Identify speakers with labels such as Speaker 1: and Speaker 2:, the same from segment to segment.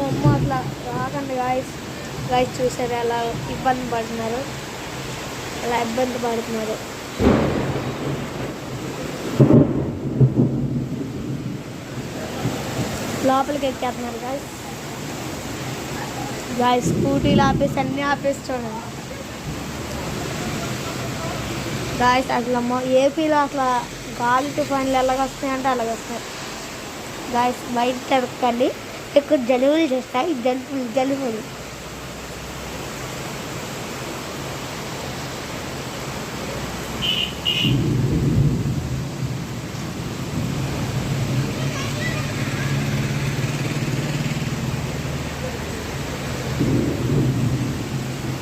Speaker 1: అమ్మ అట్లా రాకండి గాయస్. గాయస్ చూసారు ఎలా ఇబ్బంది పడుతున్నారు, ఎలా ఇబ్బంది పడుతున్నారు. లోపలికి ఎక్కేస్తున్నారు గాయస్. గాయస్ స్కూటీలు ఆపేసి అన్నీ ఆపేసి చూడండి గాయస్. అసలు ఏపీలో అసలు గాలి తుఫాన్లు ఎలాగొస్తాయంటే అలాగొస్తాయి గాయస్. బయట తిరగకండి, ఎక్కువ జలుబులు చేస్తాయి. జలుబులు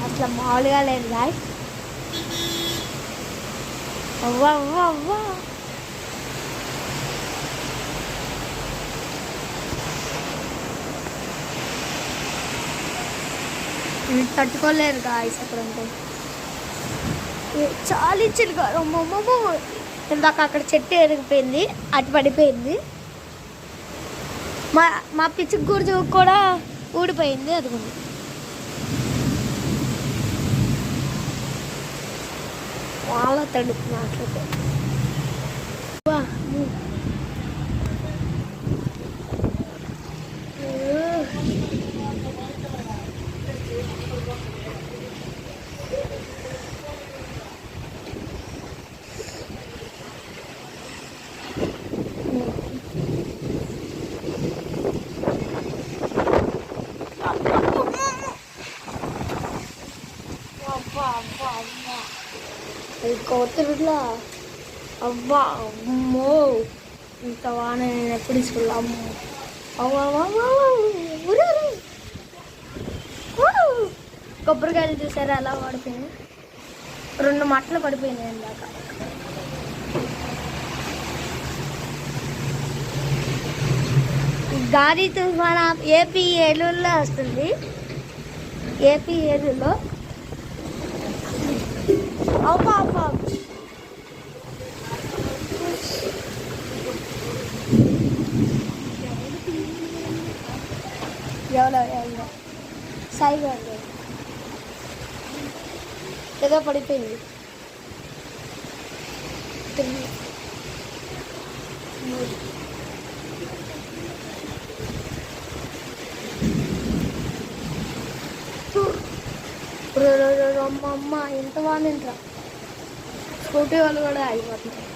Speaker 1: అసలు మామూలుగా లేదు గాయస్. అవ్వా అవ్వా అవ్వా తట్టుకోలేరు గాయస్. అక్కడ ఉంటే చాలా ఇచ్చింది కాదు. అమ్మమ్మ ఇందాక అక్కడ చెట్టు ఎరిగిపోయింది, అటు పడిపోయింది. మా పిచ్చి గుర్జు కూడా ఊడిపోయింది. అదిగోండి వాళ్ళ తడుపుతున్నట్లయితే. కొత్తరుట్లా అవ్వా అమ్మో, ఇంత వాన నేను ఎప్పుడు తీసుకున్నా. అమ్మో కొబ్బరికాయలు చూసారా అలా పడిపోయినాయి. 2 మట్టలు పడిపోయినాయి ఇందాక. గాలి తుఫాన్ ఏపీ ఏలూరులో వస్తుంది. ఏపీ ఏలూరులో అవ్వా అవ్వా ఎవరో సాయిగా ఏదో పడిపోయింది. అమ్మ ఎంత బాగుంది. స్కూటీ వాళ్ళు కూడా ఆగిపోతున్నారు.